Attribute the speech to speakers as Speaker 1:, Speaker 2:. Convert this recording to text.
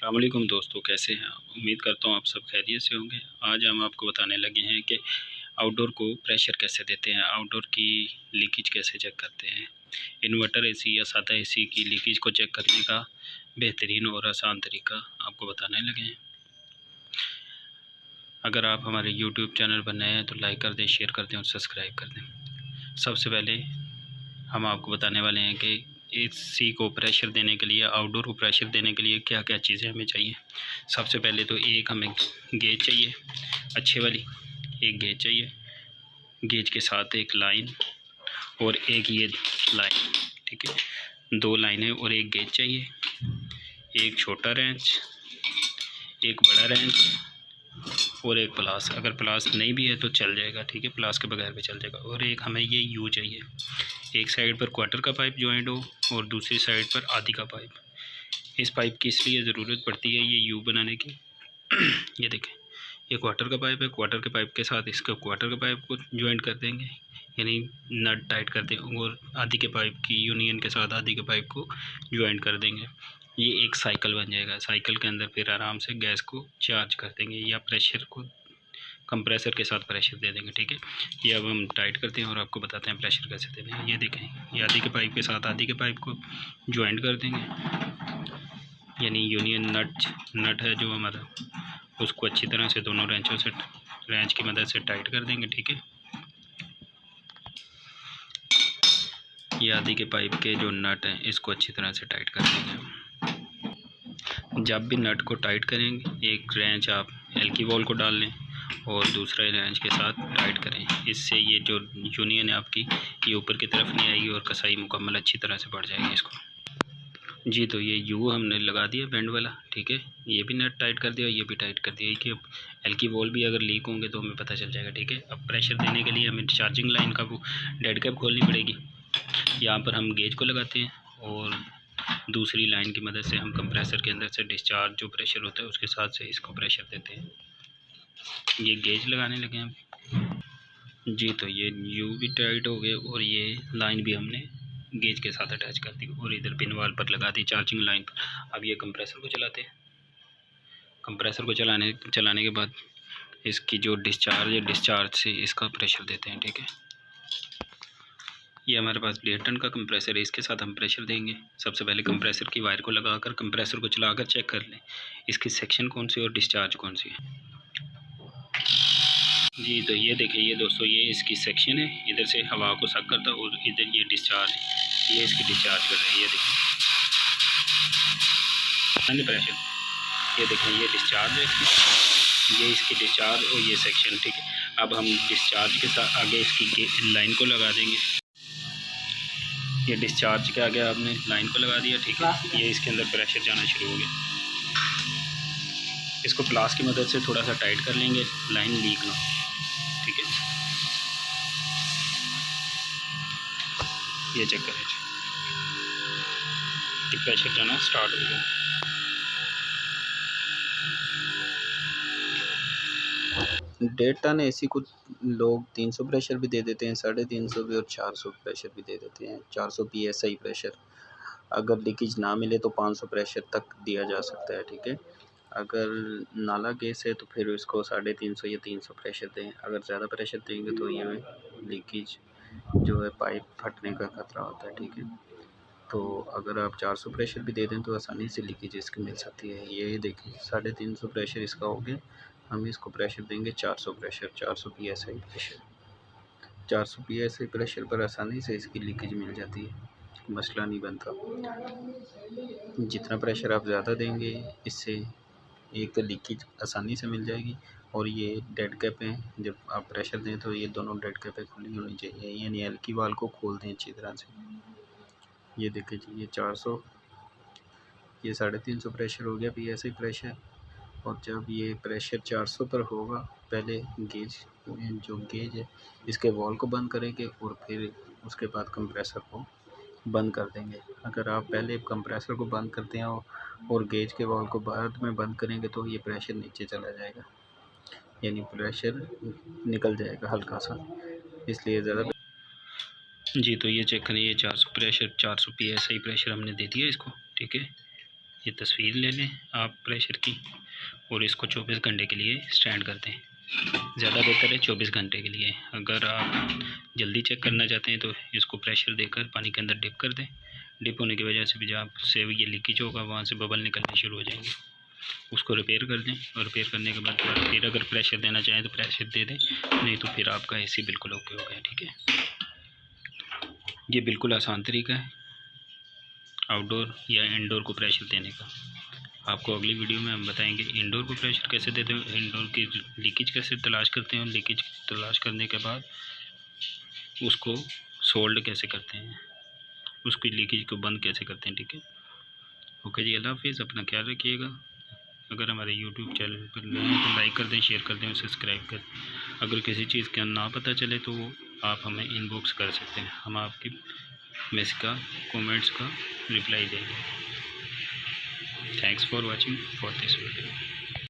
Speaker 1: अस्सलामुअलैकुम दोस्तों, कैसे हैं आप। उम्मीद करता हूँ आप सब खैरियत से होंगे। आज हम आपको बताने लगे हैं कि आउटडोर को प्रेशर कैसे देते हैं, आउटडोर की लीकेज कैसे चेक करते हैं। इन्वर्टर एसी या सादा एसी की लीकेज को चेक करने का बेहतरीन और आसान तरीका आपको बताने लगे हैं। अगर आप हमारे यूट्यूब चैनल पर नए हैं तो लाइक कर दें, शेयर कर दें और सब्सक्राइब कर दें। सबसे पहले हम आपको बताने वाले हैं कि एसी को प्रेशर देने के लिए, आउटडोर को प्रेशर देने के लिए क्या क्या चीज़ें हमें चाहिए। सबसे पहले तो एक हमें गेज चाहिए, अच्छे वाली एक गेज चाहिए। गेज के साथ एक लाइन और एक ये लाइन, ठीक है, दो लाइनें और एक गेज चाहिए। एक छोटा रेंच, एक बड़ा रेंच और एक प्लास। अगर प्लास नहीं भी है तो चल जाएगा, ठीक है, प्लास के बगैर भी चल जाएगा। और एक हमें ये यू चाहिए, एक साइड पर क्वार्टर का पाइप ज्वाइंट हो और दूसरी साइड पर आधी का पाइप। इस पाइप की इसलिए ज़रूरत पड़ती है ये यू बनाने की। ये देखें, ये क्वार्टर का पाइप है, क्वार्टर के पाइप के साथ इसके क्वार्टर के पाइप को ज्वाइंट कर देंगे, यानी नट टाइट कर देंगे, और आधी के पाइप की यूनियन के साथ आधी के पाइप को ज्वाइंट कर देंगे। ये एक साइकिल बन जाएगा। साइकिल के अंदर फिर आराम से गैस को चार्ज कर देंगे या प्रेशर को कंप्रेसर के साथ प्रेशर दे देंगे, ठीक है। ये अब हम टाइट करते हैं और आपको बताते हैं प्रेशर कैसे देते हैं। ये देखें, ये आधी के पाइप के साथ आधी के पाइप को ज्वाइंट कर देंगे, यानी यूनियन नट है जो हमारा, उसको अच्छी तरह से दोनों रेंच की मदद से टाइट कर देंगे, ठीक है। ये आधी के पाइप के जो नट हैं इसको अच्छी तरह से टाइट कर देंगे। जब भी नट को टाइट करेंगे, एक रेंच आप एल की वॉल को डाल लें और दूसरे रेंच के साथ टाइट करें। इससे ये जो यूनियन है आपकी, ये ऊपर की तरफ नहीं आएगी और कसाई मुकम्मल अच्छी तरह से पड़ जाएगी इसको। जी, तो ये यू हमने लगा दिया बैंड वाला, ठीक है। ये भी नट टाइट कर दिया, ये भी टाइट कर दिया कि एल की वॉल भी अगर लीक होंगे तो हमें पता चल जाएगा, ठीक है। अब प्रेशर देने के लिए हमें चार्जिंग लाइन का वो डेड कैप खोलनी पड़ेगी। यहाँ पर हम गेज को लगाते हैं और दूसरी लाइन की मदद से हम कंप्रेसर के अंदर से डिस्चार्ज जो प्रेशर होता है उसके साथ से इसको प्रेशर देते हैं। ये गेज लगाने लगे हम। जी, तो ये यू भी टाइट हो गए और ये लाइन भी हमने गेज के साथ अटैच कर दी और इधर पिन वाल पर लगा दी चार्जिंग लाइन पर। अब ये कंप्रेसर को चलाते हैं। कंप्रेसर को चलाने के बाद इसकी जो डिस्चार्ज है, डिस्चार्ज से इसका प्रेशर देते हैं, ठीक है। ये हमारे पास 1.5 टन का कंप्रेसर है, इसके साथ हम प्रेशर देंगे। सबसे पहले कंप्रेसर की वायर को लगाकर कंप्रेसर को चलाकर चेक कर लें इसकी सेक्शन कौन सी और डिस्चार्ज कौन सी है। जी, तो ये देखिए, ये दोस्तों, ये इसकी सेक्शन है, इधर से हवा को सक करता है और इधर ये डिस्चार्ज, ये इसकी डिस्चार्ज कर रहा है। ये देखिए प्रेशर, ये देखें, ये डिस्चार्ज है इसकी, ये इसकी डिस्चार्ज और ये सेक्शन, ठीक है। अब हम डिस्चार्ज के साथ आगे इसकी लाइन को लगा देंगे। ये डिस्चार्ज के आगे आपने लाइन को लगा दिया, ठीक है। ये इसके अंदर प्रेशर जाना शुरू हो गया। इसको प्लास की मदद से थोड़ा सा टाइट कर लेंगे, लाइन लीक ना, ठीक है। ये चेक करें, ये प्रेशर जाना स्टार्ट हो गया।
Speaker 2: 1.5 टन एसी को लोग 300 प्रेशर भी दे देते हैं, 350 भी, और 400 प्रेशर भी दे देते हैं, 400 PSI प्रेशर। अगर लीकेज ना मिले तो 500 प्रेशर तक दिया जा सकता है, ठीक है। अगर नाला गैस है तो फिर इसको 350 या 300 प्रेशर दें। अगर ज़्यादा प्रेशर देंगे तो ये लीकेज जो है पाइप फटने का खतरा होता है, ठीक है। तो अगर आप 400 प्रेशर भी दे दें तो आसानी से लीकेज इसकी मिल सकती है। ये देखिए 350 प्रेशर इसका हो गया। हम इसको प्रेशर देंगे 400 pressure, 400 PSI pressure. 400 PSI pressure पर आसानी से इसकी लीकेज मिल जाती है, मसला नहीं बनता। जितना प्रेशर आप ज़्यादा देंगे इससे एक तो लीकेज आसानी से मिल जाएगी, और ये डेड कैप हैं, जब आप प्रेशर दें तो ये दोनों डेड कैपें खुली होनी चाहिए, यानी एल की वाल को खोल दें अच्छी तरह से। ये देखिए जी, ये 400, ये 350 प्रेशर हो गया PSI प्रेशर। और जब ये प्रेशर 400 पर होगा, पहले गेज है इसके वॉल को बंद करेंगे और फिर उसके बाद कंप्रेसर को बंद कर देंगे। अगर आप पहले कंप्रेसर को बंद करते हैं और गेज के वॉल को बाद में बंद करेंगे तो ये प्रेशर नीचे चला जाएगा, यानी प्रेशर निकल जाएगा हल्का सा, इसलिए ज़्यादा।
Speaker 1: जी, तो ये चेक करें, ये 400 PSI प्रेशर हमने दे दिया इसको, ठीक है। ये तस्वीर ले लें आप प्रेशर की और इसको 24 घंटे के लिए स्टैंड कर दें। ज़्यादा बेहतर है 24 घंटे के लिए। अगर आप जल्दी चेक करना चाहते हैं तो इसको प्रेशर देकर पानी के अंदर डिप कर दें। डिप होने की वजह से भी जहाँ से ये लीकेज होगा वहाँ से बबल निकलने शुरू हो जाएंगे। उसको रिपेयर कर दें और रिपेयर करने के बाद फिर अगर प्रेशर देना चाहें तो प्रेशर दे दें, नहीं तो फिर आपका एसी बिल्कुल ओके हो गया। ठीक है, ये बिल्कुल आसान तरीका है आउटडोर या इंडोर को प्रेशर देने का। आपको अगली वीडियो में हम बताएंगे इंडोर को प्रेशर कैसे देते हैं, इंडोर की लीकेज कैसे तलाश करते हैं और लीकेज तलाश करने के बाद उसको सोल्ड कैसे करते हैं, उसकी लीकेज को बंद कैसे करते हैं। ठीक है, ओके जी, अल्लाह हाफिज़, अपना ख्याल रखिएगा। अगर हमारे यूट्यूब चैनल पर नए हैं तो लाइक कर दें, शेयर कर दें और सब्सक्राइब कर दें। अगर किसी चीज़ का ना पता चले तो वो आप हमें इनबॉक्स कर सकते हैं, हम आपकी मैसेज का कमेंट्स का रिप्लाई देंगे। Thanks for watching for this video.